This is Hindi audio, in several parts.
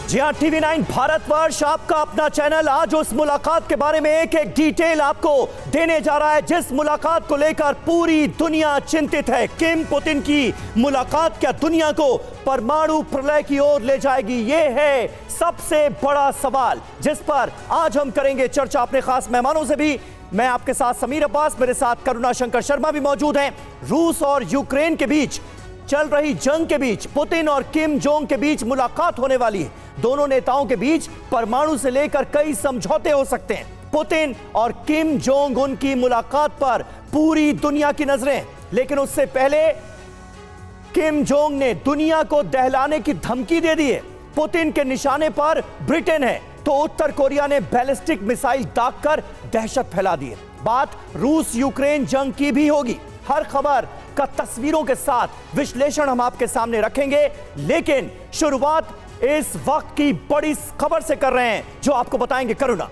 जी हाँ, TV9 भारतवर्ष आपका अपना चैनल आज उस मुलाकात के बारे में एक एक डिटेल आपको देने जा रहा है जिस मुलाकात को लेकर पूरी दुनिया चिंतित है। किम पुतिन की मुलाकात क्या दुनिया को परमाणु प्रलय की ओर ले जाएगी? ये है सबसे बड़ा सवाल जिस पर आज हम करेंगे चर्चा अपने खास मेहमानों से भी। मैं आपके साथ समीर अब्बास, मेरे साथ करुणा शंकर शर्मा भी मौजूद हैं। रूस और यूक्रेन के बीच चल रही जंग के बीच पुतिन और किम जोंग के बीच मुलाकात होने वाली है। दोनों नेताओं के बीच परमाणु से लेकर कई समझौते हो सकते हैं। पुतिन और किम जोंग उन की मुलाकात पर पूरी दुनिया की नजरें, लेकिन उससे पहले किम जोंग ने दुनिया को दहलाने की धमकी दे दी है। पुतिन के निशाने पर ब्रिटेन है तो उत्तर कोरिया ने बैलिस्टिक मिसाइल दागकर दहशत फैला दी है। बात रूस यूक्रेन जंग की भी होगी। हर खबर का तस्वीरों के साथ विश्लेषण हम आपके सामने रखेंगे, लेकिन शुरुआत इस वक्त की बड़ी खबर से कर रहे हैं जो आपको बताएंगे करुणा।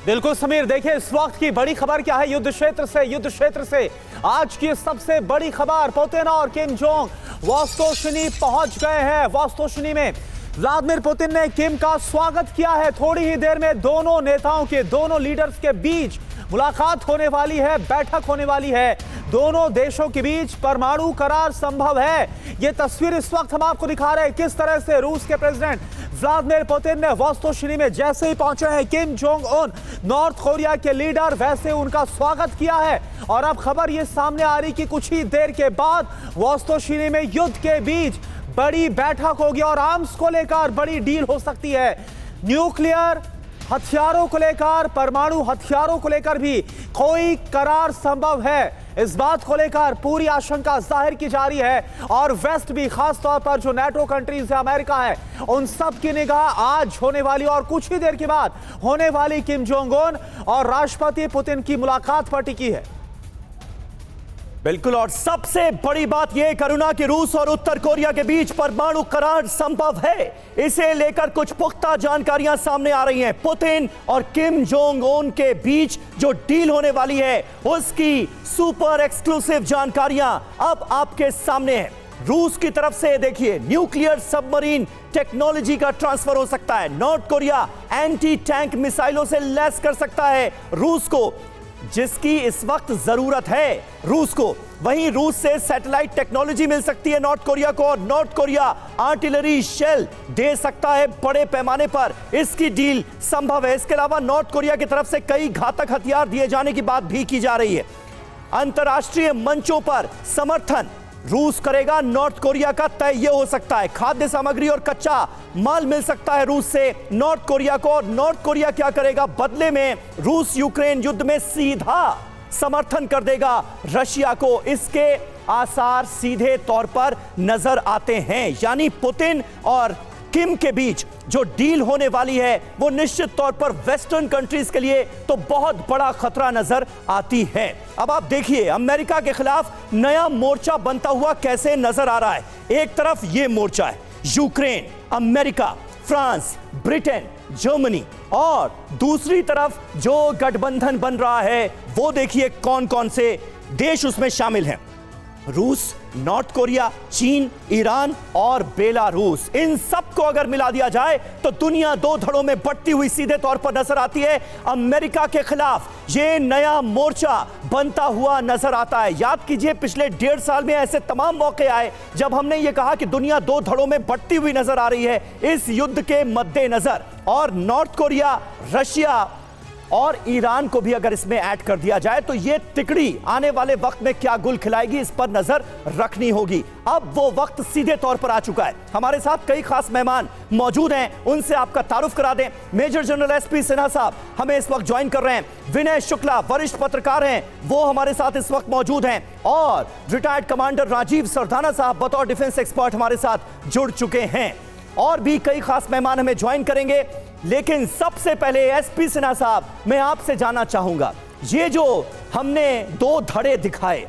बिल्कुल समीर, देखिए इस वक्त की बड़ी खबर क्या है। युद्ध क्षेत्र से आज की सबसे बड़ी खबर, पुतिन और किम जोंग वोस्तोशनी पहुंच गए हैं। वोस्तोशनी में व्लादिमीर पुतिन ने किम का स्वागत किया है। थोड़ी ही देर में दोनों नेताओं के, दोनों लीडर्स के बीच मुलाकात होने वाली है, बैठक होने वाली है। दोनों देशों के बीच परमाणु करार संभव है। यह तस्वीर इस वक्त हम आपको दिखा रहे हैं किस तरह से रूस के प्रेसिडेंट व्लादिमीर पुतिन ने वोस्तोशनी में जैसे ही पहुंचे हैं Kim Jong Un, north Korea के लीडर, वैसे उनका स्वागत किया है। और अब खबर यह सामने आ रही कि कुछ ही देर के बाद वोस्तोशनी में युद्ध के बीच बड़ी बैठक होगी और आर्म्स को लेकर बड़ी डील हो सकती है। न्यूक्लियर हथियारों को लेकर, परमाणु हथियारों को लेकर भी कोई करार संभव है। इस बात को लेकर पूरी आशंका जाहिर की जा रही है और वेस्ट भी, खास तौर पर जो नेटो कंट्रीज है, अमेरिका है, उन सब की निगाह आज होने वाली और कुछ ही देर के बाद होने वाली किम जोंग उन और राष्ट्रपति पुतिन की मुलाकात पर टिकी है। बिल्कुल, और सबसे बड़ी बात यह करुणा कि रूस और उत्तर कोरिया के बीच परमाणु करार संभव है। इसे लेकर कुछ पुख्ता जानकारियां सामने आ रही हैं। पुतिन और किम जोंग उन के बीच जो डील होने वाली है उसकी सुपर एक्सक्लूसिव जानकारियां अब आपके सामने है। रूस की तरफ से देखिए, न्यूक्लियर सबमरीन टेक्नोलॉजी का ट्रांसफर हो सकता है। नॉर्थ कोरिया एंटी टैंक मिसाइलों से लैस कर सकता है रूस को, जिसकी इस वक्त जरूरत है रूस को। वहीं रूस से सैटेलाइट टेक्नोलॉजी मिल सकती है नॉर्थ कोरिया को, और नॉर्थ कोरिया आर्टिलरी शेल दे सकता है बड़े पैमाने पर। इसकी डील संभव है। इसके अलावा नॉर्थ कोरिया की तरफ से कई घातक हथियार दिए जाने की बात भी की जा रही है। अंतर्राष्ट्रीय मंचों पर समर्थन रूस करेगा नॉर्थ कोरिया का तय यह हो सकता है। खाद्य सामग्री और कच्चा माल मिल सकता है रूस से नॉर्थ कोरिया को, और नॉर्थ कोरिया क्या करेगा बदले में? रूस यूक्रेन युद्ध में सीधा समर्थन कर देगा रशिया को। इसके आसार सीधे तौर पर नजर आते हैं। यानी पुतिन और किम के बीच जो डील होने वाली है वो निश्चित तौर पर वेस्टर्न कंट्रीज के लिए तो बहुत बड़ा खतरा नजर आती है। अब आप देखिए अमेरिका के खिलाफ नया मोर्चा बनता हुआ कैसे नजर आ रहा है। एक तरफ ये मोर्चा है Ukraine, America, France, Britain, Germany, और दूसरी तरफ जो गठबंधन बन रहा है वो देखिए कौन कौन से देश उसमें शामिल हैं। रूस, नॉर्थ कोरिया, चीन, ईरान और बेलारूस। इन सबको अगर मिला दिया जाए तो दुनिया दो धड़ों में बंटती हुई सीधे तौर पर नजर आती है। अमेरिका के खिलाफ यह नया मोर्चा बनता हुआ नजर आता है। याद कीजिए पिछले 1.5 साल में ऐसे तमाम मौके आए जब हमने यह कहा कि दुनिया दो धड़ों में बंटती हुई नजर आ रही है इस युद्ध के मद्देनजर। और नॉर्थ कोरिया, रशिया और ईरान को भी अगर इसमें ऐड कर दिया जाए तो यह तिकड़ी आने वाले वक्त में क्या गुल खिलाएगी, इस पर नजर रखनी होगी। अब वो वक्त सीधे तौर पर आ चुका है। हमारे साथ कई खास मेहमान मौजूद हैं, उनसे आपका तारुफ करा दें। मेजर जनरल एसपी सिन्हा साहब हमें इस वक्त ज्वाइन कर रहे हैं। विनय शुक्ला वरिष्ठ पत्रकार हैं, वो हमारे साथ इस वक्त मौजूद हैं। और रिटायर्ड कमांडर राजीव सरदाना साहब बतौर डिफेंस एक्सपर्ट हमारे साथ जुड़ चुके हैं। और भी कई खास मेहमान हमें ज्वाइन करेंगे, लेकिन सबसे पहले एसपी सिन्हा साहब मैं आपसे जानना चाहूंगा, ये जो हमने दो धड़े दिखाए,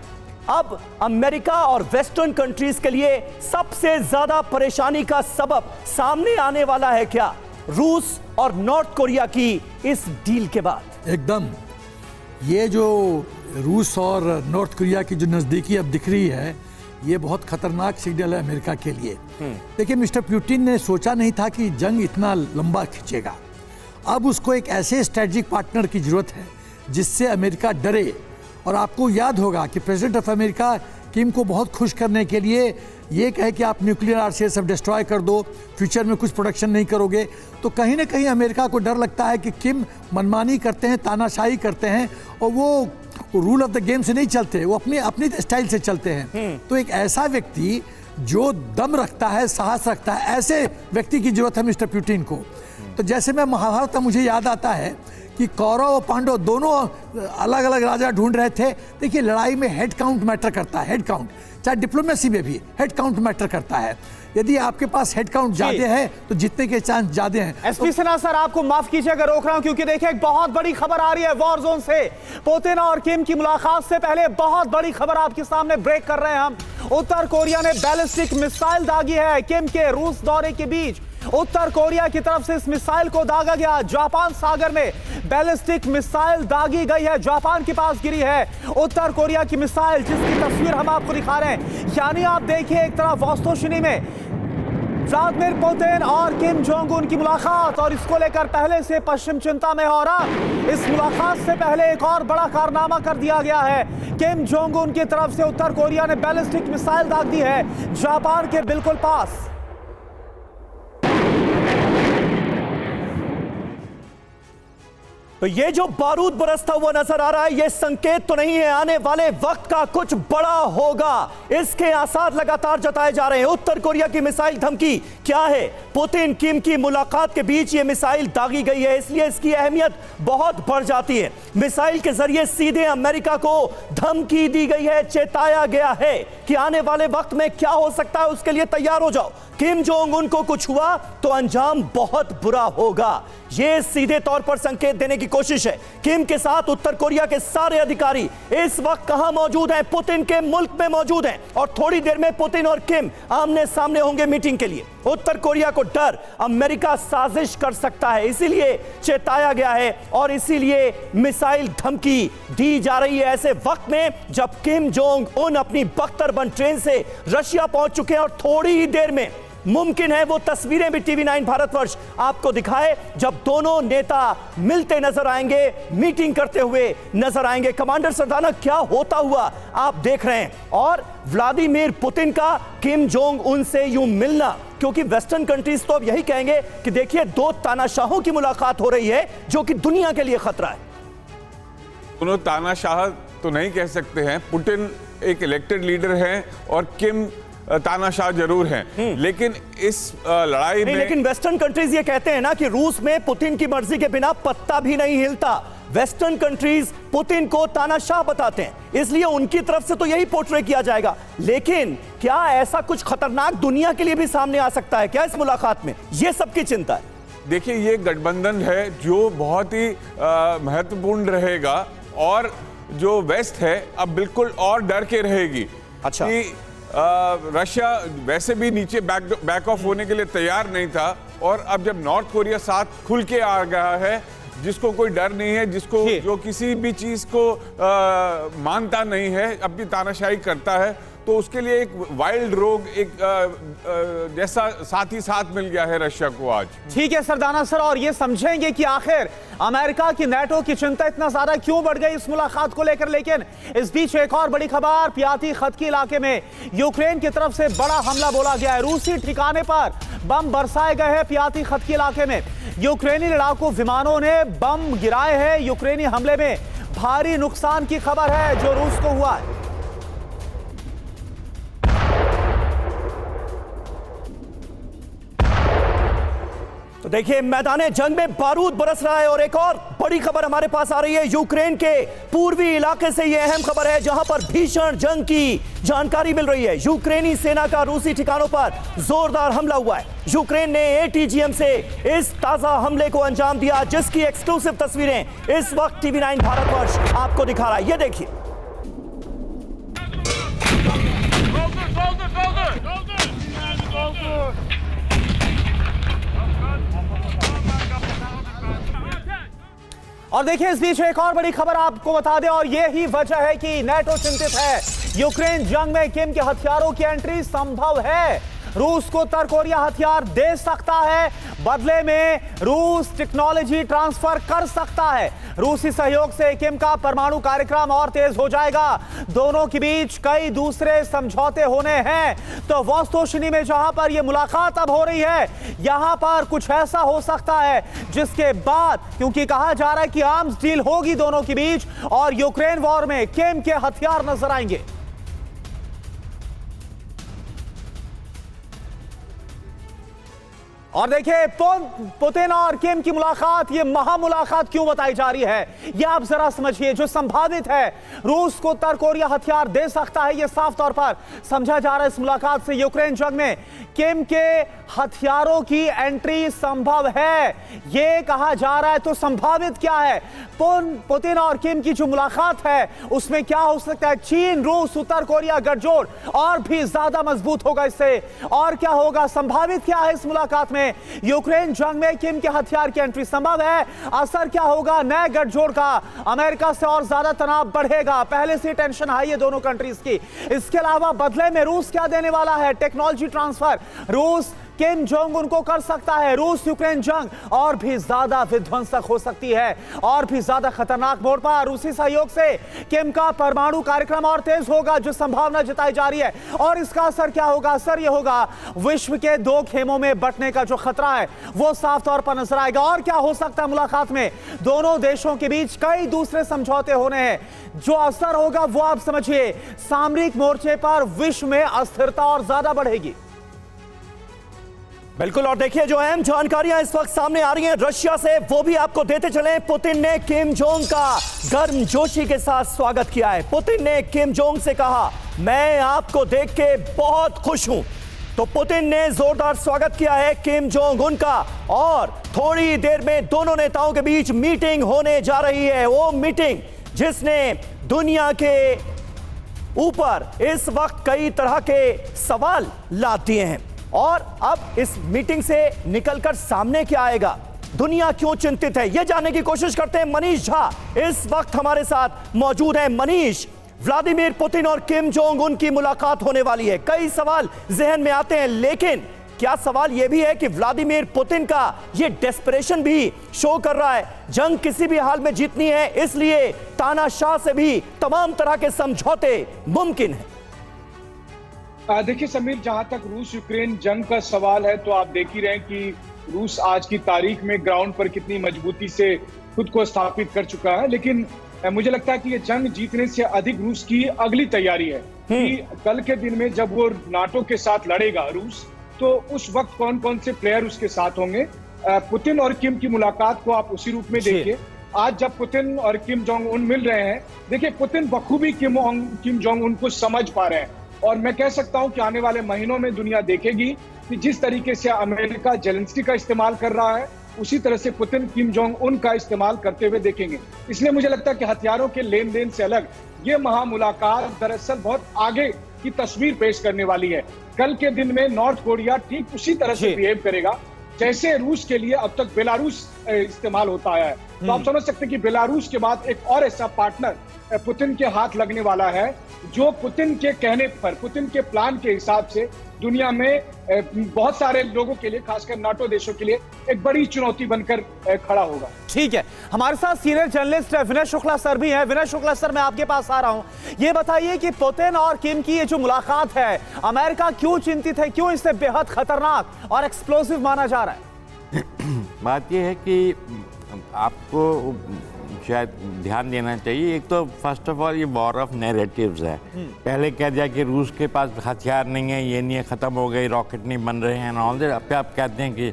अब अमेरिका और वेस्टर्न कंट्रीज के लिए सबसे ज्यादा परेशानी का सबब सामने आने वाला है क्या रूस और नॉर्थ कोरिया की इस डील के बाद? एकदम, ये जो रूस और नॉर्थ कोरिया की जो नज़दीकी अब दिख रही है, ये बहुत खतरनाक सिग्नल है अमेरिका के लिए। देखिए, मिस्टर पुतिन ने सोचा नहीं था कि जंग इतना लंबा खींचेगा। अब उसको एक ऐसे स्ट्रेटेजिक पार्टनर की जरूरत है जिससे अमेरिका डरे। और आपको याद होगा कि प्रेसिडेंट ऑफ अमेरिका किम को बहुत खुश करने के लिए ये कहे कि आप न्यूक्लियर आर्सेनल सब डिस्ट्रॉय कर दो, फ्यूचर में कुछ प्रोडक्शन नहीं करोगे। तो कहीं ना कहीं अमेरिका को डर लगता है कि किम मनमानी करते हैं, तानाशाही करते हैं और वो रूल ऑफ द गेम से नहीं चलते, वो अपनी स्टाइल से चलते हैं। तो एक ऐसा व्यक्ति जो दम रखता है, साहस रखता है, ऐसे व्यक्ति की जरूरत है मिस्टर पुतिन को। तो जैसे मैं महाभारत का मुझे याद आता है कि कौरव और पांडव दोनों अलग अलग राजा ढूंढ रहे थे। देखिए, लड़ाई में हेड काउंट मैटर करता है, हेड काउंट, चाहे डिप्लोमेसी में भी हेड काउंट मैटर करता है। यदि आपके पास हेड काउंट ज्यादा है तो जीतने के चांस ज्यादा हैं। एसपी सिन्हा सर, आपको माफ कीजिएगा रोक रहा हूं, क्योंकि देखिए एक बहुत बड़ी खबर आ रही है वॉर जोन से। पुतिन और किम की मुलाकात से पहले बहुत बड़ी खबर आपके सामने ब्रेक कर रहे हैं हम। उत्तर कोरिया ने बैलिस्टिक मिसाइल दागी है किम के रूस दौरे के बीच। उत्तर कोरिया की तरफ से इस मिसाइल को दागा गया। जापान सागर में बैलिस्टिक मिसाइल दागी गई है, जापान के पास गिरी है उत्तर कोरिया की मिसाइल, जिसकी तस्वीर हम आपको दिखा रहे हैं। यानी आप देखिए, एक तरफ वोस्तोशिनी में व्लादिमीर पुतिन और किम जोंग उन की मुलाकात, और इसको लेकर पहले से पश्चिम चिंता में हो रहा। इस मुलाकात से पहले एक और बड़ा कारनामा कर दिया गया है। किम जोंग उन की तरफ से उत्तर कोरिया ने बैलिस्टिक मिसाइल दाग दी है जापान के बिल्कुल पास। तो ये जो बारूद बरसता हुआ नजर आ रहा है, ये संकेत तो नहीं है आने वाले वक्त का कुछ बड़ा होगा। इसके आसार लगातार जताए जा रहे हैं। उत्तर कोरिया की मिसाइल धमकी क्या है? पुतिन किम की मुलाकात के बीच ये मिसाइल दागी गई है, इसलिए इसकी अहमियत बहुत बढ़ जाती है। मिसाइल के जरिए सीधे अमेरिका को धमकी दी गई है, चेताया गया है कि आने वाले वक्त में क्या हो सकता है, उसके लिए तैयार हो जाओ। किम जोंग उन को कुछ हुआ तो अंजाम बहुत बुरा होगा। यह सीधे तौर पर संकेत देने की कोशिश है। किम के साथ उत्तर कोरिया के सारे अधिकारी इस वक्त कहां मौजूद हैं? पुतिन के मुल्क में मौजूद हैं और थोड़ी देर में पुतिन और किम आमने सामने होंगे मीटिंग के लिए। उत्तर कोरिया को डर अमेरिका साजिश कर सकता है, इसीलिए चेताया गया है और इसीलिए मिसाइल धमकी दी जा रही है ऐसे वक्त में जब किम जोंग उन अपनी बख्तरबंद ट्रेन से रशिया पहुंच चुके हैं और थोड़ी ही देर में मुमकिन है वो तस्वीरें भी TV9 भारतवर्ष आपको दिखाए जब दोनों नेता मिलते नजर आएंगे, मीटिंग करते हुए नजर आएंगे। कमांडर सरदाना, क्या होता हुआ आप देख रहे हैं? और व्लादिमीर पुतिन का किम जोंग उन से यूं मिलना, क्योंकि वेस्टर्न कंट्रीज तो अब यही कहेंगे कि देखिए दो तानाशाहों की मुलाकात हो रही है जो कि दुनिया के लिए खतरा है। दोनों तानाशाह तो नहीं कह सकते हैं। पुतिन एक इलेक्टेड लीडर हैं और किम तानाशाह जरूर हैं, लेकिन इस लड़ाई में लेकिन वेस्टर्न कंट्रीज ये कहते हैं ना कि रूस में पुतिन की मर्जी के बिना पत्ता भी नहीं हिलता। वेस्टर्न कंट्रीज पुतिन को तानाशाह बताते हैं, इसलिए उनकी तरफ से तो यही पोर्ट्रे किया जाएगा। लेकिन क्या ऐसा कुछ खतरनाक दुनिया के लिए भी सामने आ सकता है क्या इस मुलाकात में? ये सबकी चिंता है। देखिए, ये गठबंधन है जो बहुत ही महत्वपूर्ण रहेगा और जो वेस्ट है अब बिल्कुल और डर के रहेगी। अच्छा, रशिया वैसे भी नीचे बैक ऑफ होने के लिए तैयार नहीं था और अब जब नॉर्थ कोरिया साथ खुल के आ गया है, जिसको कोई डर नहीं है, जिसको जो किसी भी चीज को मानता नहीं है, अपनी तानाशाही करता है, तो उसके लिए एक वाइल्ड रोग एक जैसा साथ ही साथ मिल गया है रशिया को आज। ठीक है सरदाना सर, और ये समझेंगे कि आखिर अमेरिका की नेटो की चिंता इतना ज्यादा क्यों बढ़ गई इस मुलाकात को लेकर। लेकिन इस बीच एक और बड़ी खबर, पियाती खत के इलाके में यूक्रेन की तरफ से बड़ा हमला बोला गया है। रूसी ठिकाने पर बम बरसाए गए हैं पियाती खत के इलाके में। यूक्रेनी लड़ाकू विमानों ने बम गिराए हैं। यूक्रेनी हमले में भारी नुकसान की खबर है जो रूस को हुआ है। तो देखिए, मैदाने जंग में बारूद बरस रहा है और एक और बड़ी खबर हमारे पास आ रही है यूक्रेन के पूर्वी इलाके से। यह अहम खबर है जहां पर भीषण जंग की जानकारी मिल रही है। यूक्रेनी सेना का रूसी ठिकानों पर जोरदार हमला हुआ है। यूक्रेन ने ATGM से इस ताजा हमले को अंजाम दिया, जिसकी एक्सक्लूसिव तस्वीरें इस वक्त TV9 भारतवर्ष आपको दिखा रहा है। ये देखिए, और देखिए इस बीच एक और बड़ी खबर आपको बता दें, और यही वजह है कि नेटो चिंतित है यूक्रेन जंग में किम के हथियारों की एंट्री संभव है। रूस को उत्तर कोरिया हथियार दे सकता है, बदले में रूस टेक्नोलॉजी ट्रांसफर कर सकता है। रूसी सहयोग से किम का परमाणु कार्यक्रम और तेज हो जाएगा। दोनों के बीच कई दूसरे समझौते होने हैं। तो वोस्तोशिनी में जहां पर यह मुलाकात अब हो रही है, यहां पर कुछ ऐसा हो सकता है जिसके बाद, क्योंकि कहा जा रहा है कि आर्म्स डील होगी दोनों के बीच और यूक्रेन वॉर में किम के हथियार नजर आएंगे। और देखिए पुतिन और किम की मुलाकात, ये महामुलाकात क्यों बताई जा रही है, ये आप जरा समझिए। जो संभावित है रूस को उत्तर कोरिया हथियार दे सकता है, ये साफ तौर पर समझा जा रहा है। इस मुलाकात से यूक्रेन जंग में किम के हथियारों की एंट्री संभव है, ये कहा जा रहा है। तो संभावित क्या है? पुतिन और किम की जो मुलाकात है उसमें क्या हो सकता है? चीन, रूस, उत्तर कोरिया गठजोड़ और भी ज्यादा मजबूत होगा इससे। और क्या होगा? संभावित क्या है इस मुलाकात में? यूक्रेन जंग में किम के हथियार की एंट्री संभव है। असर क्या होगा नए गठजोड़ का? अमेरिका से और ज्यादा तनाव बढ़ेगा, पहले से टेंशन हाई है दोनों कंट्रीज की। इसके अलावा बदले में रूस क्या देने वाला है? टेक्नोलॉजी ट्रांसफर रूस किम जोंग उनको कर सकता है। रूस यूक्रेन जंग और भी ज्यादा विध्वंसक हो सकती है, और भी ज्यादा खतरनाक मोड़ पर। रूसी सहयोग से किम का परमाणु कार्यक्रम और तेज होगा, जो संभावना जताई जा रही है। और इसका असर क्या होगा? असर यह होगा विश्व के दो खेमों में बंटने का जो खतरा है वो साफ तौर पर नजर आएगा। और क्या हो सकता है मुलाकात में? दोनों देशों के बीच कई दूसरे समझौते होने हैं। जो असर होगा वो आप समझिए, सामरिक मोर्चे पर विश्व में अस्थिरता और ज्यादा बढ़ेगी। बिल्कुल। और देखिए जो अहम जानकारियां इस वक्त सामने आ रही हैं रशिया से, वो भी आपको देते चले। पुतिन ने किम जोंग का गर्मजोशी के साथ स्वागत किया है। पुतिन ने किम जोंग से कहा, मैं आपको देख के बहुत खुश हूं। तो पुतिन ने जोरदार स्वागत किया है किम जोंग उन का। और थोड़ी देर में दोनों नेताओं के बीच मीटिंग होने जा रही है। वो मीटिंग जिसने दुनिया के ऊपर इस वक्त कई तरह के सवाल लाद दिए हैं। और अब इस मीटिंग से निकलकर सामने क्या आएगा, दुनिया क्यों चिंतित है, यह जानने की कोशिश करते हैं। मनीष झा इस वक्त हमारे साथ मौजूद है। मनीष, व्लादिमीर पुतिन और किम जोंग उन की मुलाकात होने वाली है, कई सवाल जहन में आते हैं, लेकिन क्या सवाल यह भी है कि व्लादिमीर पुतिन का यह डेस्परेशन भी शो कर रहा है, जंग किसी भी हाल में जीतनी है, इसलिए तानाशाह से भी तमाम तरह के समझौते मुमकिन है। देखिए समीर, जहां तक रूस यूक्रेन जंग का सवाल है, तो आप देख ही रहे हैं कि रूस आज की तारीख में ग्राउंड पर कितनी मजबूती से खुद को स्थापित कर चुका है। लेकिन मुझे लगता है कि ये जंग जीतने से अधिक रूस की अगली तैयारी है कि कल के दिन में जब वो नाटो के साथ लड़ेगा रूस, तो उस वक्त कौन कौन से प्लेयर उसके साथ होंगे। पुतिन और किम की मुलाकात को आप उसी रूप में देखिए। आज जब पुतिन और किम जोंग उन मिल रहे हैं, देखिए पुतिन बखूबी किम जोंग उन को समझ पा रहे हैं। और मैं कह सकता हूं कि आने वाले महीनों में दुनिया देखेगी कि जिस तरीके से अमेरिका जेलेंस्की का इस्तेमाल कर रहा है, उसी तरह से पुतिन किम जोंग उन का इस्तेमाल करते हुए देखेंगे। इसलिए मुझे लगता है कि हथियारों के लेन देन से अलग ये महामुलाकात दरअसल बहुत आगे की तस्वीर पेश करने वाली है। कल के दिन में नॉर्थ कोरिया ठीक उसी तरह से बिहेव करेगा जैसे रूस के लिए अब तक बेलारूस इस्तेमाल होता आया है। तो आप समझ सकते हैं कि बेलारूस के बाद एक और ऐसा पार्टनर पुतिन के हाथ लगने वाला है, जो पुतिन के कहने पर, पुतिन के प्लान के हिसाब से दुनिया में बहुत सारे लोगों के लिए, खासकर नाटो देशों के लिए एक बड़ी चुनौती बनकर खड़ा होगा। ठीक है, हमारे साथ सीनियर जर्नलिस्ट विनय शुक्ला सर भी हैं। विनय शुक्ला सर, मैं आपके पास आ रहा हूं, ये बताइए कि पुतिन और किम की ये जो मुलाकात है, अमेरिका क्यों चिंतित है, क्यों इसे बेहद खतरनाक और एक्सप्लोसिव माना जा रहा है? बात यह है कि आपको शायद ध्यान देना चाहिए। एक तो फर्स्ट ऑफ ऑल ये वॉर ऑफ नैरेटिव्स है। पहले कह दिया कि रूस के पास हथियार नहीं है, ये नहीं है, ख़त्म हो गई, रॉकेट नहीं बन रहे हैं ऑल दैट। अब आप कहते हैं कि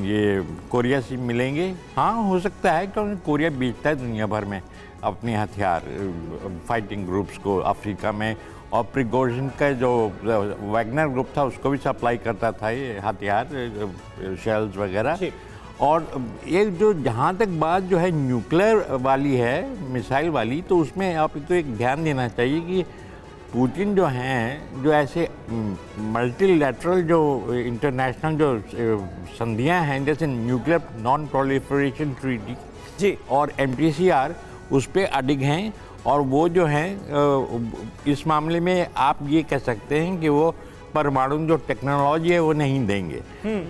ये कोरिया से मिलेंगे। हाँ, हो सकता है, क्योंकि कोरिया बेचता है दुनिया भर में अपने हथियार फाइटिंग ग्रुप्स को अफ्रीका में, और प्रिगोजिन का जो वैगनर ग्रुप था उसको भी सप्लाई करता था ये हथियार, शेल्स वगैरह। और एक जो जहाँ तक बात जो है न्यूक्लियर वाली है, मिसाइल वाली, तो उसमें आपको एक ध्यान देना चाहिए कि पुतिन जो हैं, जो ऐसे मल्टीलैटरल जो इंटरनेशनल जो संधियाँ हैं, जैसे न्यूक्लियर नॉन प्रोलिफरेशन ट्रीटी जी और MTCR, उस पर अडिग हैं। और वो जो है इस मामले में आप ये कह सकते हैं कि वो परमाणु जो टेक्नोलॉजी है वो नहीं देंगे।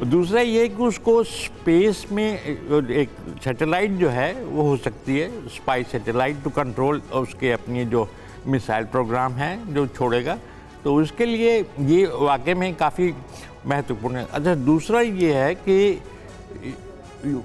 दूसरा ये कि उसको स्पेस में एक सैटेलाइट जो है वो हो सकती है, स्पाई सैटेलाइट टू कंट्रोल उसके अपनी जो मिसाइल प्रोग्राम है जो छोड़ेगा, तो उसके लिए ये वाकई में काफ़ी महत्वपूर्ण है। अच्छा, दूसरा ये है कि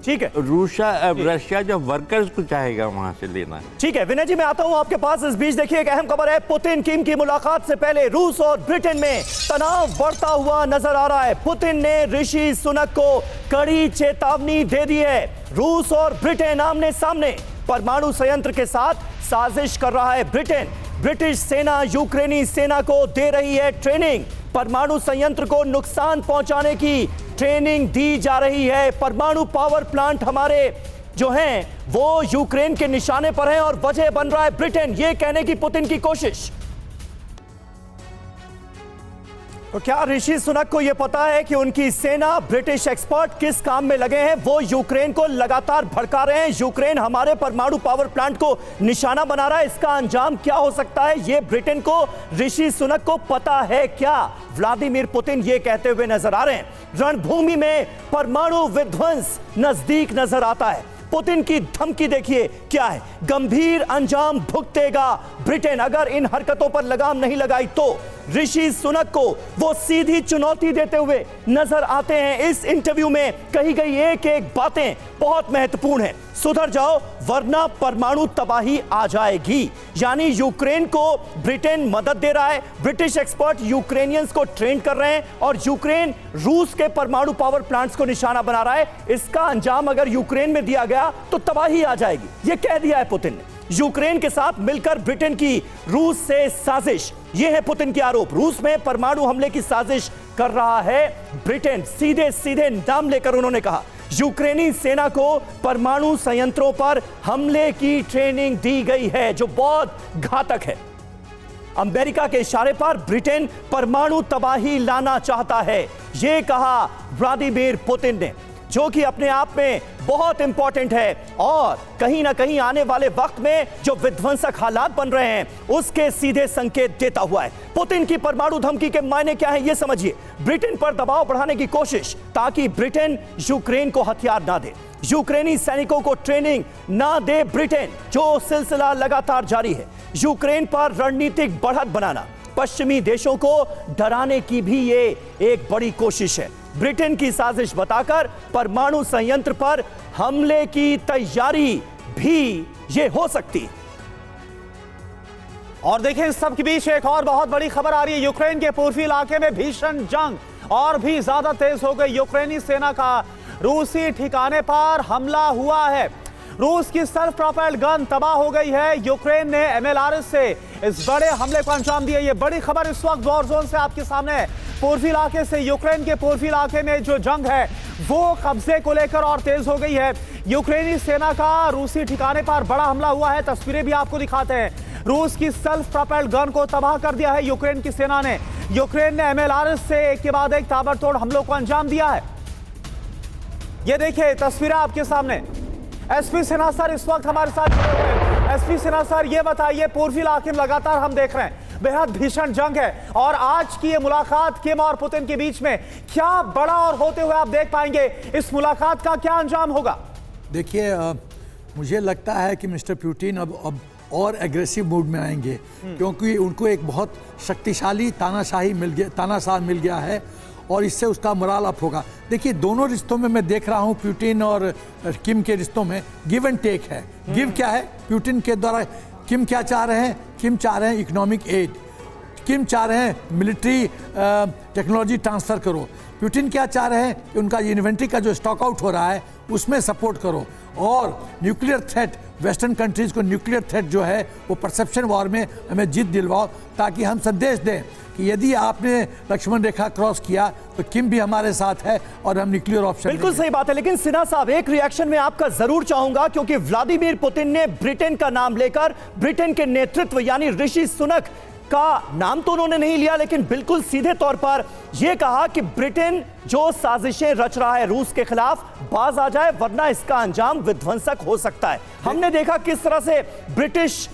ठीक है, रशिया जो वर्कर्स को चाहेगा वहां से लेना। ठीक है विनय जी, मैं आता हूं आपके पास। इस बीच देखिए एक अहम खबर है, पुतिन किम की मुलाकात से पहले रूस और ब्रिटेन में तनाव बढ़ता हुआ नजर आ रहा है। पुतिन ने ऋषि सुनक को कड़ी चेतावनी दे दी है। रूस और ब्रिटेन आमने सामने, परमाणु संयंत्र के साथ साजिश कर रहा है ब्रिटेन। ब्रिटिश सेना यूक्रेनी सेना को दे रही है ट्रेनिंग, परमाणु संयंत्र को नुकसान पहुंचाने की ट्रेनिंग दी जा रही है। परमाणु पावर प्लांट हमारे जो हैं वो यूक्रेन के निशाने पर हैं और वजह बन रहा है ब्रिटेन, ये कहने की पुतिन की कोशिश। तो क्या ऋषि सुनक को यह पता है कि उनकी सेना, ब्रिटिश एक्सपर्ट किस काम में लगे हैं? वो यूक्रेन को लगातार भड़का रहे हैं, यूक्रेन हमारे परमाणु पावर प्लांट को निशाना बना रहा है, इसका अंजाम क्या हो सकता है ये ब्रिटेन को, ऋषि सुनक को पता है क्या? व्लादिमीर पुतिन ये कहते हुए नजर आ रहे हैं। रणभूमि में परमाणु विध्वंस नजदीक नजर आता है। पुतिन की धमकी देखिए क्या है, गंभीर अंजाम भुगतेगा ब्रिटेन अगर इन हरकतों पर लगाम नहीं लगाई तो। ऋषि सुनक को वो सीधी चुनौती देते हुए नजर आते हैं। इस इंटरव्यू में कही गई एक एक बातें बहुत महत्वपूर्ण है, सुधर जाओ वरना परमाणु तबाही आ जाएगी। यानी यूक्रेन को ब्रिटेन मदद दे रहा है, ब्रिटिश एक्सपर्ट यूक्रेनियंस को ट्रेन कर रहे हैं और यूक्रेन रूस के परमाणु पावर प्लांट्स को निशाना बना रहा है। इसका अंजाम अगर यूक्रेन में दिया गया तो तबाही आ जाएगी, यह कह दिया है पुतिन ने। यूक्रेन के साथ मिलकर ब्रिटेन की रूस से साजिश, यह है पुतिन के आरोप। रूस में परमाणु हमले की साजिश कर रहा है ब्रिटेन, सीधे सीधे नाम लेकर उन्होंने कहा यूक्रेनी सेना को परमाणु संयंत्रों पर हमले की ट्रेनिंग दी गई है जो बहुत घातक है। अमेरिका के इशारे पर ब्रिटेन परमाणु तबाही लाना चाहता है, यह कहा व्लादिमीर पुतिन ने, जो कि अपने आप में बहुत इंपॉर्टेंट है और कहीं ना कहीं आने वाले वक्त में जो विध्वंसक हालात बन रहे हैं उसके सीधे संकेत देता हुआ है। पुतिन की परमाणु धमकी के मायने क्या है ये समझिए। ब्रिटेन पर दबाव बढ़ाने की कोशिश ताकि ब्रिटेन यूक्रेन को हथियार ना दे, यूक्रेनी सैनिकों को ट्रेनिंग ना दे ब्रिटेन, जो सिलसिला लगातार जारी है। यूक्रेन पर रणनीतिक बढ़त बनाना, पश्चिमी देशों को डराने की भी ये एक बड़ी कोशिश है। ब्रिटेन की साजिश बताकर परमाणु संयंत्र पर हमले की तैयारी भी ये हो सकती है। और देखें इस सब के बीच एक और बहुत बड़ी खबर आ रही है, यूक्रेन के पूर्वी इलाके में भीषण जंग और भी ज्यादा तेज हो गई। यूक्रेनी सेना का रूसी ठिकाने पर हमला हुआ है, रूस की सेल्फ प्रोपेल्ड गन तबाह हो गई है। यूक्रेन ने MLRS से इस बड़े हमले को अंजाम दिया। ये बड़ी खबर इस वक्त वॉर जोन से आपके सामने है। पूर्वी इलाके से, यूक्रेन के पूर्वी इलाके में जो जंग है वो कब्जे को लेकर और तेज हो गई है। यूक्रेनी सेना का रूसी ठिकाने पर बड़ा हमला हुआ है, तस्वीरें भी आपको दिखाते हैं। रूस की सेल्फ प्रोपेल्ड गन को तबाह कर दिया है यूक्रेन की सेना ने। यूक्रेन ने MLRS से एक के बाद एक ताबड़तोड़ हमलों को अंजाम दिया है। ये देखिए तस्वीरें आपके सामने। एसपी सिन्हा सर इस वक्त हमारे साथ जुड़े हुए हैं। एसपी सिन्हा सर ये बताइए, पूर्वी इलाके में लगातार हम देख रहे हैं बेहद भीषण जंग है और आज की ये मुलाकात किम और पुतिन के बीच में क्या बड़ा और होते हुए आप देख पाएंगे, इस मुलाकात का क्या अंजाम होगा? देखिए मुझे लगता है कि मिस्टर पुतिन अब और एग्रेसिव मूड में आएंगे क्योंकि उनको एक बहुत शक्तिशाली तानाशाह मिल गया है और इससे उसका मोराल अप होगा। देखिए दोनों रिश्तों में मैं देख रहा हूँ, पुतिन और किम के रिश्तों में गिव एंड टेक है। गिव क्या है, पुतिन के द्वारा किम क्या चाह रहे हैं, किम चाह रहे हैं इकोनॉमिक एड, किम चाह रहे हैं मिलिट्री टेक्नोलॉजी ट्रांसफ़र करो। पुतिन क्या चाह रहे हैं कि उनका इन्वेंट्री का जो स्टॉक आउट हो रहा है उसमें सपोर्ट करो और न्यूक्लियर थ्रेट, वेस्टर्न कंट्रीज़ को न्यूक्लियर थ्रेट जो है वो परसेप्शन वॉर में हमें जीत दिलवाओ ताकि हम संदेश दें कि यदि आपने लक्ष्मण रेखा क्रॉस किया तो किम भी हमारे साथ है और हम न्यूक्लियर ऑप्शन। बिल्कुल सही बात है, लेकिन सिन्हा साहब एक रिएक्शन में आपका जरूर चाहूंगा क्योंकि व्लादिमीर पुतिन ने ब्रिटेन का नाम लेकर ब्रिटेन के नेतृत्व यानी ऋषि सुनक का नाम तो उन्होंने नहीं लिया लेकिन बिल्कुल सीधे तौर पर यह कहा कि ब्रिटेन जो साजिशें रच रहा है रूस के खिलाफ बाज आ जाए वरना इसका अंजाम विध्वंसक हो सकता है। हमने देखा किस तरह से ब्रिटिश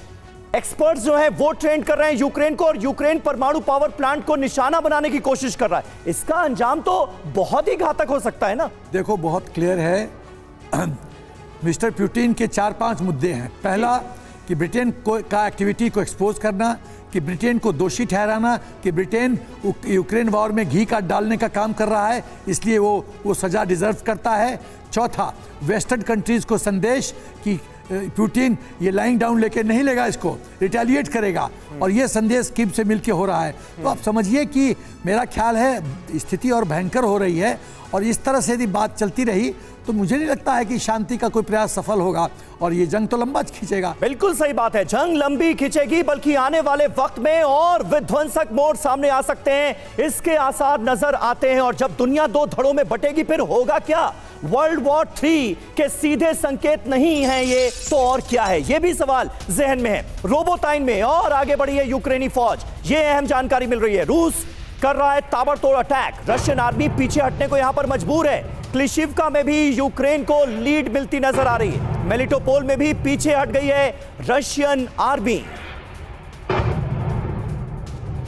एक्सपर्ट्स जो हैं वो ट्रेंड कर रहे हैं यूक्रेन को, और यूक्रेन परमाणु पावर प्लांट को निशाना बनाने की कोशिश कर रहा है। इसका अंजाम तो बहुत ही घातक हो सकता है ना। देखो बहुत क्लियर है मिस्टर पुतिन के 4-5 मुद्दे हैं। पहला कि ब्रिटेन का एक्टिविटी को एक्सपोज करना, कि ब्रिटेन को दोषी ठहराना कि ब्रिटेन यूक्रेन वॉर में घी का डालने का काम कर रहा है, इसलिए वो सजा डिजर्व करता है। चौथा, वेस्टर्न कंट्रीज को संदेश कि पुतिन ये लाइंग डाउन लेके नहीं लेगा, इसको रिटेलिएट करेगा, और ये संदेश किम से मिलके हो रहा है। तो आप समझिए कि मेरा ख्याल है स्थिति और भयंकर हो रही है, और इस तरह से यदि बात चलती रही तो मुझे नहीं लगता है कि शांति का कोई प्रयास सफल होगा, और ये जंग तो लंबा खींचेगा। बिल्कुल सही बात है, जंग लंबी खींचेगी, बल्कि आने वाले वक्त में और विध्वंसक मोड़ सामने आ सकते हैं, इसके आसार नजर आते हैं। और जब दुनिया दो धड़ों में बटेगी फिर होगा क्या? वर्ल्ड वॉर 3 के सीधे संकेत नहीं है ये, तो और क्या है? ये भी सवाल जहन में है। रोबोटाइन में और आगे बढ़ी है यूक्रेनी फौज, ये अहम जानकारी मिल रही है। रूस कर रहा है ताबड़तोड़ अटैक, रशियन आर्मी पीछे हटने को यहां पर मजबूर है। क्लिशिवका में भी यूक्रेन को लीड मिलती नजर आ रही है। मेलिटोपोल में भी पीछे हट गई है रशियन आर्मी।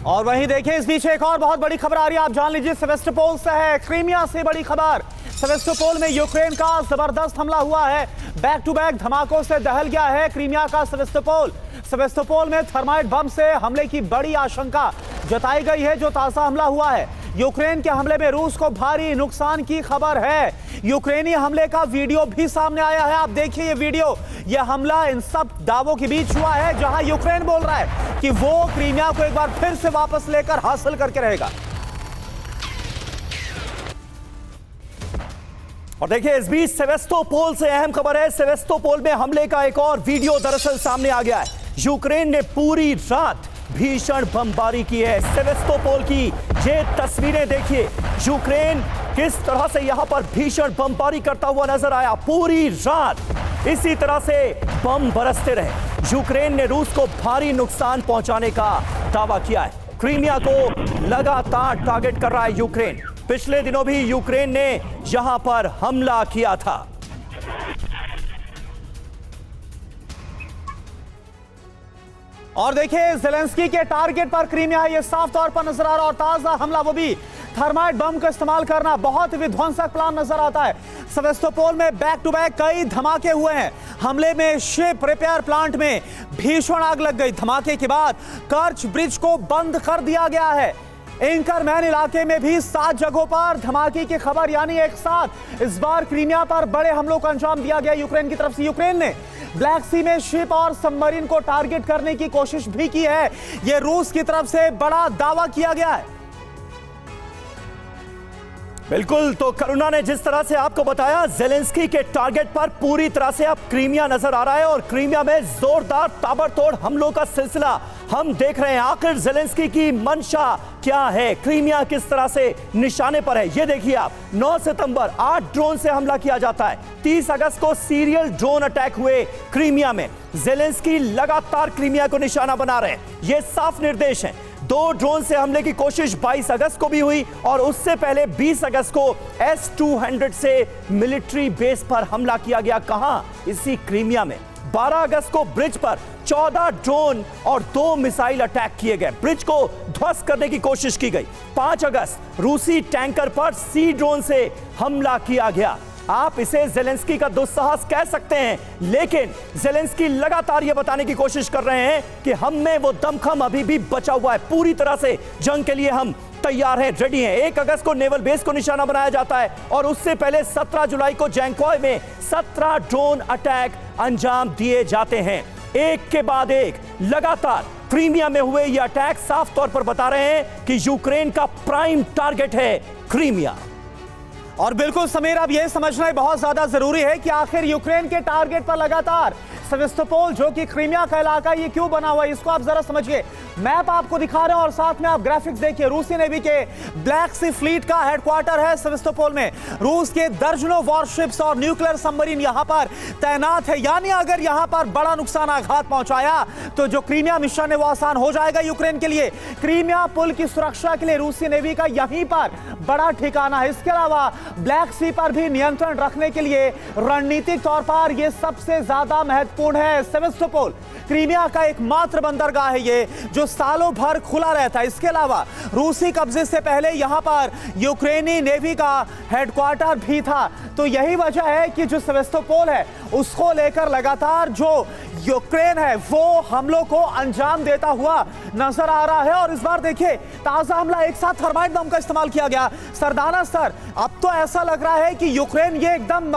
और वहीं देखिए इस बीच एक और बहुत बड़ी खबर आ रही है, आप जान लीजिए, सेवेस्टोपोल से है, क्रीमिया से बड़ी खबर। सेवेस्टोपोल में यूक्रेन का जबरदस्त हमला हुआ है, बैक टू बैक धमाकों से दहल गया है क्रीमिया का सेवेस्टोपोल। सेवेस्टोपोल में थर्माइट बम से हमले की बड़ी आशंका जताई गई है, जो ताजा हमला हुआ है। यूक्रेन के हमले में रूस को भारी नुकसान की खबर है। यूक्रेनी हमले का वीडियो भी सामने आया है, आप देखिए ये वीडियो। यह हमला इन सब दावों के बीच हुआ है, जहां यूक्रेन बोल रहा है कि वो क्रीमिया को एक बार फिर से वापस लेकर हासिल करके रहेगा। और देखिए इस बीच सेवेस्टोपोल से अहम खबर है। सेवेस्टोपोल में हमले का एक और वीडियो दरअसल सामने आ गया है। यूक्रेन ने पूरी रात भीषण बमबारी की है सेवेस्टोपोल की। ये तस्वीरें देखिए, यूक्रेन किस तरह से यहां पर भीषण बमबारी करता हुआ नजर आया। पूरी रात इसी तरह से बम बरसते रहे। यूक्रेन ने रूस को भारी नुकसान पहुंचाने का दावा किया है। क्रीमिया को लगातार टारगेट कर रहा है यूक्रेन। पिछले दिनों भी यूक्रेन ने यहां पर हमला किया था। और देखिए ज़ेलेंस्की के टारगेट पर क्रीमिया है, ये साफ तौर पर नजर आ रहा, और ताजा हमला वो भी थर्माइट बम का इस्तेमाल करना, बहुत विध्वंसक प्लान नजर आता है। सेवेस्टोपोल में बैक टू बैक कई धमाके हुए हैं। हमले में शिप रिपेयर प्लांट में भीषण आग लग गई। धमाके के बाद कर्च ब्रिज को बंद कर दिया गया है। एंकरमैन इलाके में भी 7 जगहों पर धमाके की खबर, यानी एक साथ इस बार क्रीमिया पर बड़े हमलों का अंजाम दिया गया यूक्रेन की तरफ से। यूक्रेन ने ब्लैक सी में शिप और सबमरीन को टारगेट करने की कोशिश भी की है। यह रूस की तरफ से बड़ा दावा किया गया है। बिल्कुल, तो करुणा ने जिस तरह से आपको बताया, ज़ेलेंस्की के टारगेट पर पूरी तरह से अब क्रीमिया नजर आ रहा है, और क्रीमिया में जोरदार ताबड़तोड़ हमलों का सिलसिला हम देख रहे हैं। आखिर ज़ेलेंस्की की मंशा क्या है, क्रीमिया किस तरह से निशाने पर है, ये देखिए आप। 9 सितंबर 8 ड्रोन से हमला किया जाता है। 30 अगस्त को सीरियल ड्रोन अटैक हुए क्रीमिया में। ज़ेलेंस्की लगातार क्रीमिया को निशाना बना रहे हैं, ये साफ निर्देश हैं। 2 ड्रोन से हमले की कोशिश 22 अगस्त को भी हुई, और उससे पहले 20 अगस्त को S-200 से मिलिट्री बेस पर हमला किया गया। कहां? इसी क्रीमिया में। 12 अगस्त को ब्रिज पर 14 ड्रोन और 2 मिसाइल अटैक किए गए, ब्रिज को ध्वस्त करने की कोशिश की गई। 5 अगस्त रूसी टैंकर पर सी ड्रोन से हमला किया गया। आप इसे ज़ेलेंस्की का दुस्साहस कह सकते हैं, लेकिन ज़ेलेंस्की लगातार यह बताने की कोशिश कर रहे हैं कि हम में वो दमखम अभी भी बचा हुआ है, पूरी तरह से जंग के लिए हम तैयार हैं, रेडी हैं। 1 अगस्त को नेवल बेस को निशाना बनाया जाता है, और उससे पहले 17 जुलाई को जैंकॉय में 17 ड्रोन अटैक अंजाम दिए जाते हैं। एक के बाद एक लगातार क्रीमिया में हुए ये अटैक साफ तौर पर बता रहे हैं कि यूक्रेन का प्राइम टारगेट है क्रीमिया। और बिल्कुल समीर, अब यह समझना बहुत ज्यादा जरूरी है कि आखिर यूक्रेन के टारगेट पर लगातार सेवेस्टोपोल, जो कि क्रीमिया का इलाका, ये क्यों बना हुआ है, इसको आप जरा समझिए। मैप आपको दिखा रहे हैं और साथ में आप ग्राफिक्स देखिए। रूसी नेवी के ब्लैक सी फ्लीट का हेडक्वार्टर है सेवेस्टोपोल में। रूस के दर्जनों वॉरशिप्स और न्यूक्लियर सबमरीन यहां पर तैनात है, यानी अगर यहां पर बड़ा नुकसान, आघात पहुंचाया तो जो क्रीमिया मिशन है वो आसान हो जाएगा यूक्रेन के लिए। क्रीमिया पुल की सुरक्षा के लिए रूसी नेवी का यहीं पर बड़ा ठिकाना है। इसके अलावा ब्लैक सी पर भी नियंत्रण रखने के लिए रणनीतिक तौर पर यह सबसे ज्यादा महत्वपूर्ण महत्वपूर्ण है सेवास्तोपोल। क्रीमिया का एकमात्र बंदरगाह है ये जो सालों भर खुला रहता है। इसके अलावा रूसी कब्जे से पहले यहां पर यूक्रेनी नेवी का हेडक्वार्टर भी था। तो यही वजह है कि जो सेवास्तोपोल है उसको लेकर लगातार जो यूक्रेन है वो हमलों को अंजाम देता हुआ नजर आ रहा है। और इस बार देखिए ताजा हमला, एक साथ थर्माइट बम का इस्तेमाल किया गया। सरदाना सर, अब तो ऐसा लग रहा है कि यूक्रेन ये एकदम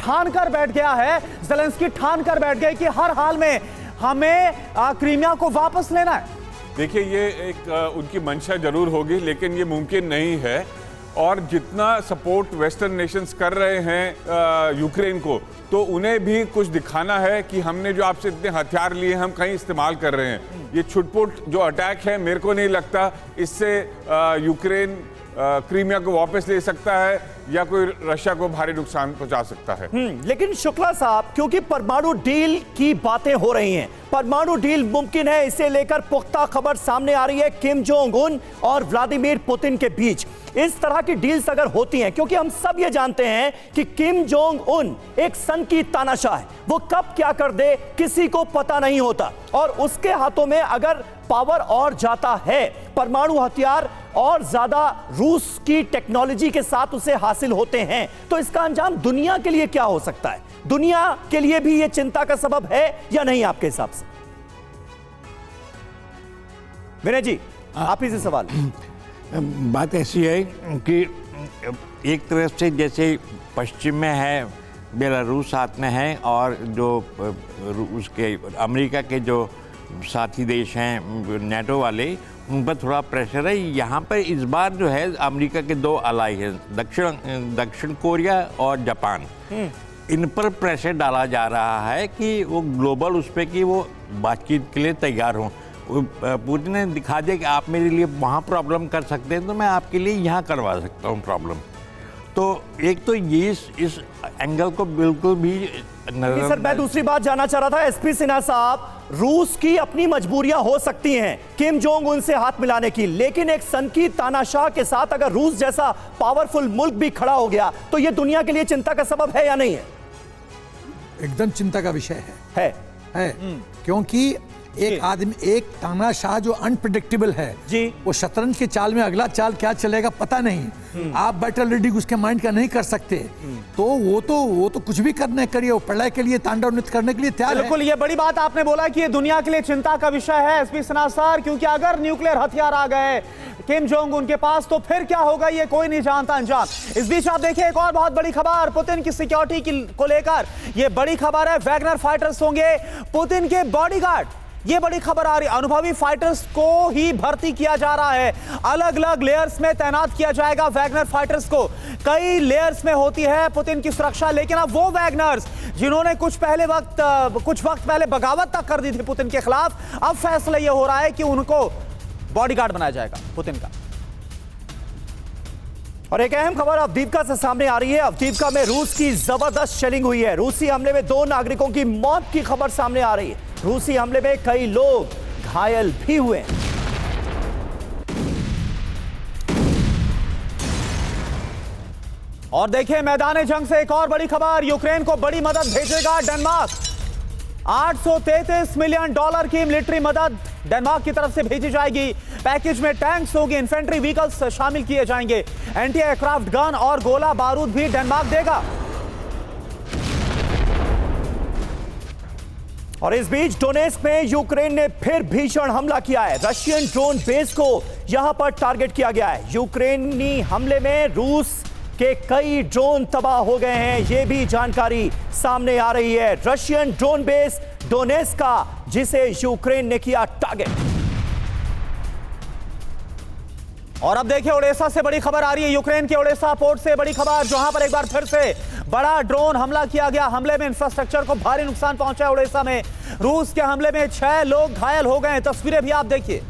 ठान कर बैठ गया है, ज़ेलेंस्की ठान कर बैठ गए कि हर हाल में हमें क्रीमिया को वापस लेना है। देखिए ये एक उनकी मंशा जरूर होगी, लेकिन ये मुमकिन नहीं है। और जितना सपोर्ट वेस्टर्न नेशंस कर रहे हैं यूक्रेन को, तो उन्हें भी कुछ दिखाना है कि हमने जो आपसे इतने हथियार लिए हम कहीं इस्तेमाल कर रहे हैं। ये छुटपुट जो अटैक है, मेरे को नहीं लगता इससे यूक्रेन क्रीमिया को वापस ले सकता है या कोई रशिया को भारी नुकसान पहुंचा सकता है। लेकिन शुक्ला साहब, क्योंकि परमाणु डील की बातें हो रही हैं, परमाणु डील मुमकिन है, इसे लेकर पुख्ता खबर सामने आ रही है किम जोंग उन और व्लादिमीर पुतिन के बीच। इस तरह की डील्स अगर होती हैं, क्योंकि हम सब ये जानते हैं कि किम जोंग उन एक सन की तानाशाह है, वो कब क्या कर दे किसी को पता नहीं होता। और उसके हाथों में अगर पावर और जाता है, परमाणु हथियार और ज्यादा रूस की टेक्नोलॉजी के साथ उसे हासिल होते हैं, तो इसका अंजाम दुनिया के लिए क्या हो सकता है? दुनिया के लिए भी यह चिंता का सबब है या नहीं आपके हिसाब से? विनय जी, आप ही से सवाल। बात ऐसी है कि एक तरफ से जैसे पश्चिम में है, बेलारूस साथ में है, और जो रूस के अमेरिका के जो साथी देश हैं नेटो वाले, उन पर थोड़ा प्रेशर है। यहाँ पर इस बार जो है अमेरिका के दो अलाई हैं, दक्षिण कोरिया और जापान, इन पर प्रेशर डाला जा रहा है कि वो ग्लोबल उस पर कि वो बातचीत के लिए तैयार हों। पुतिन ने दिखा दिया कि आप मेरे लिए वहाँ प्रॉब्लम कर सकते हैं तो मैं आपके लिए यहाँ करवा सकता हूँ प्रॉब्लम। तो एक तो ये इस एंगल को बिल्कुल भी सर, मैं दूसरी बात जानना चाह रहा था एसपी सिन्हा साहब, रूस की अपनी मजबूरियां हो सकती हैं किम जोंग उन से हाथ मिलाने की, लेकिन एक सन की तानाशाह के साथ अगर रूस जैसा पावरफुल मुल्क भी खड़ा हो गया तो यह दुनिया के लिए चिंता का सबब है या नहीं है? एकदम चिंता का विषय है। क्योंकि एक आदमी, एक तानाशाह जो अनप्रेडिक्टेबल है जी, वो शतरंज के चाल में अगला चाल क्या चलेगा पता नहीं। आप बैटल रीडिंग उसके माइंड का नहीं कर सकते। तो वो तो कुछ भी करने करिए, वो प्रलय के लिए, तांडव नृत्य करने के लिए तैयार है। बिल्कुल, ये बड़ी बात आपने बोला कि ये दुनिया के लिए चिंता का विषय है एसपी सिन्हा सर, क्योंकि अगर न्यूक्लियर हथियार आ गए किम जोंग उनके पास तो फिर क्या होगा ये कोई नहीं जानता अंजाम। इस बीच आप देखिए एक और बहुत बड़ी खबर पुतिन की सिक्योरिटी को लेकर, ये बड़ी खबर है, वैगनर फाइटर्स होंगे पुतिन के बॉडीगार्ड। ये बड़ी खबर आ रही है, अनुभवी फाइटर्स को ही भर्ती किया जा रहा है, अलग अलग लेयर्स में तैनात किया जाएगा वैगनर फाइटर्स को। कई लेयर्स में होती है पुतिन की सुरक्षा, लेकिन अब वो वैगनर्स जिन्होंने कुछ वक्त पहले बगावत तक कर दी थी पुतिन के खिलाफ, अब फैसला यह हो रहा है कि उनको बॉडीगार्ड बनाया जाएगा पुतिन का। और एक अहम खबर अवदीपका से सामने आ रही है। अवदीपका में रूस की जबरदस्त शेलिंग हुई है। रूसी हमले में 2 नागरिकों की मौत की खबर सामने आ रही है। रूसी हमले में कई लोग घायल भी हुए। और देखिए मैदान जंग से एक और बड़ी खबर, यूक्रेन को बड़ी मदद भेजेगा डेनमार्क। $833 मिलियन की मिलिट्री मदद डेनमार्क की तरफ से भेजी जाएगी। पैकेज में टैंक्स होगी, इन्फेंट्री व्हीकल्स शामिल किए जाएंगे, एंटी एयरक्राफ्ट गन और गोला बारूद भी डेनमार्क देगा। और इस बीच डोनेस्क में यूक्रेन ने फिर भीषण हमला किया है। रशियन ड्रोन बेस को यहां पर टारगेट किया गया है। यूक्रेनी हमले में रूस के कई ड्रोन तबाह हो गए हैं, यह भी जानकारी सामने आ रही है। रशियन ड्रोन बेस डोनेस्क का, जिसे यूक्रेन ने किया टारगेट। और अब देखिए ओडेसा से बड़ी खबर आ रही है, यूक्रेन के ओडेसा पोर्ट से बड़ी खबर, जहां पर एक बार फिर से बड़ा ड्रोन हमला किया गया। हमले में इंफ्रास्ट्रक्चर को भारी नुकसान पहुंचा है ओडेसा में। रूस के हमले में 6 लोग घायल हो गए हैं, तस्वीरें भी आप देखिए।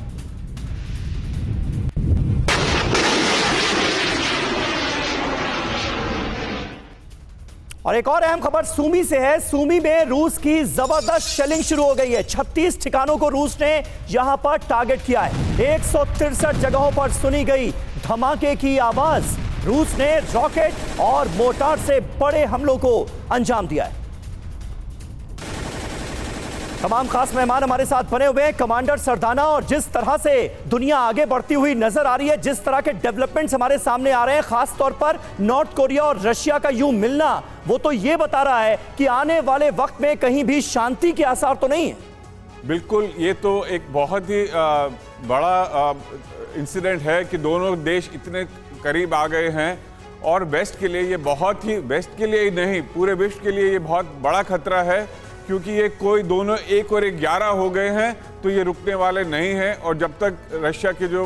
और एक और अहम खबर सूमी से है। सूमी में रूस की जबरदस्त शेलिंग शुरू हो गई है। 36 ठिकानों को रूस ने यहां पर टारगेट किया है। 163 जगहों पर सुनी गई धमाके की आवाज। रूस ने रॉकेट और मोर्टार से बड़े हमलों को अंजाम दिया है। तमाम खास मेहमान हमारे साथ बने हुए हैं, कमांडर सरदाना। और जिस तरह से दुनिया आगे बढ़ती हुई नजर आ रही है, जिस तरह के डेवलपमेंट्स हमारे सामने आ रहे हैं, खास तौर पर नॉर्थ कोरिया और रशिया का यूं मिलना, वो तो ये बता रहा है कि आने वाले वक्त में कहीं भी शांति के आसार तो नहीं है। बिल्कुल, ये तो एक बहुत ही बड़ा इंसिडेंट है कि दोनों देश इतने करीब आ गए हैं और वेस्ट के लिए ये बहुत ही, वेस्ट के लिए ही नहीं पूरे विश्व के लिए ये बहुत बड़ा खतरा है, क्योंकि ये कोई दोनों 1 और 11 हो गए हैं तो ये रुकने वाले नहीं हैं। और जब तक रशिया के जो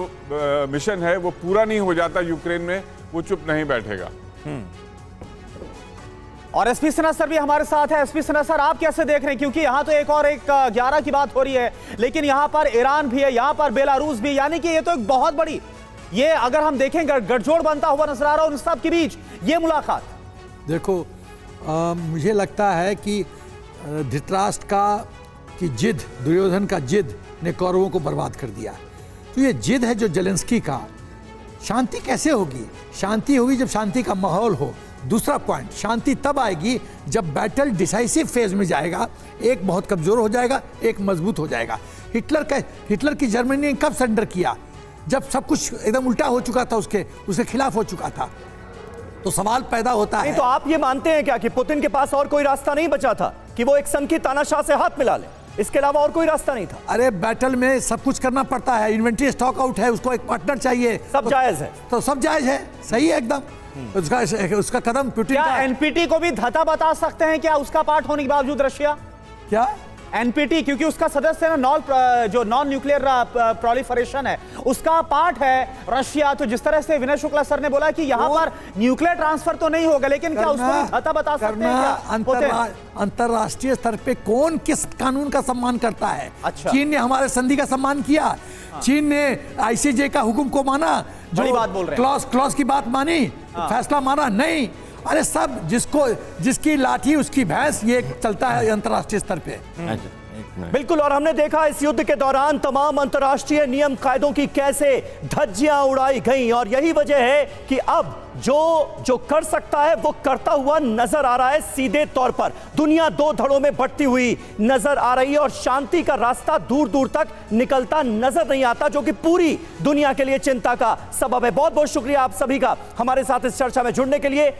मिशन है वो पूरा नहीं हो जाता यूक्रेन में, वो चुप नहीं बैठेगा। और एसपी सिन्हा सर भी हमारे साथ है। एसपी सिन्हा सर, आप कैसे देख रहे हैं, क्योंकि यहाँ तो 1 और 11 की बात हो रही है, लेकिन यहाँ पर ईरान भी है, यहाँ पर बेलारूस भी, यानी कि ये तो एक बहुत बड़ी, ये अगर हम देखें गठजोड़ बनता हुआ नजर आ रहा है उन सब के बीच ये मुलाकात। देखो, मुझे लगता है कि धृतराष्ट्र की जिद, दुर्योधन का जिद ने कौरवों को बर्बाद कर दिया। तो ये जिद है जो जेलेंस्की का। शांति कैसे होगी? शांति होगी जब शांति का माहौल हो। दूसरा पॉइंट, शांति तब आएगी जब बैटल डिसाइसिव फेज में जाएगा, एक बहुत कमजोर हो जाएगा, एक मजबूत हो जाएगा। हिटलर की जर्मनी ने कब सरेंडर किया? जब सब कुछ एकदम उल्टा हो चुका था, उसके खिलाफ हो चुका था। तो सवाल पैदा होता है। तो आप ये मानते हैं क्या कि पुतिन के पास और कोई रास्ता नहीं बचा था कि वो एक संघ की तानाशाह से हाथ मिला ले? इसके अलावा और कोई रास्ता नहीं था? अरे बैटल में सब कुछ करना पड़ता है, इन्वेंट्री स्टॉक आउट है, उसको एक पार्टनर चाहिए, सब जायज है। तो सब जायज है, सही है एकदम। उसका कदम पुतिन क्या का। एनपीटी को भी धता बता सकते हैं क्या उसका पार्ट होने के बावजूद रशिया? क्या एनपीटी, क्योंकि उसका सदस्य है ना, जो नॉन न्यूक्लियर प्रोलिफरेशन है, उसका पार्ट है रशिया। तो जिस तरह से विनय शुक्ला सर ने बोला कि यहां पर न्यूक्लियर ट्रांसफर तो नहीं होगा, लेकिन क्या उसको भी धता बता सकते हैं क्या? अंतरराष्ट्रीय स्तर पे कौन किस कानून का सम्मान करता है? अच्छा। चीन ने हमारे संधि का सम्मान किया। चीन ने आईसीजे का हुक्म को माना, बड़ी बात बोल रहे हैं। क्लॉज की बात मानी, फैसला माना नहीं। अरे सब जिसकी लाठी उसकी भैंस, ये चलता है अंतरराष्ट्रीय स्तर पे। बिल्कुल। और हमने देखा इस युद्ध के दौरान तमाम अंतर्राष्ट्रीय नियम कायदों की कैसे धज्जियां उड़ाई गई, और यही वजह है कि अब जो कर सकता है वो करता हुआ नजर आ रहा है। सीधे तौर पर दुनिया 2 धड़ों में बढ़ती हुई नजर आ रही है और शांति का रास्ता दूर दूर तक निकलता नजर नहीं आता, जो कि पूरी दुनिया के लिए चिंता का सबब है। बहुत बहुत शुक्रिया आप सभी का हमारे साथ इस चर्चा में जुड़ने के लिए।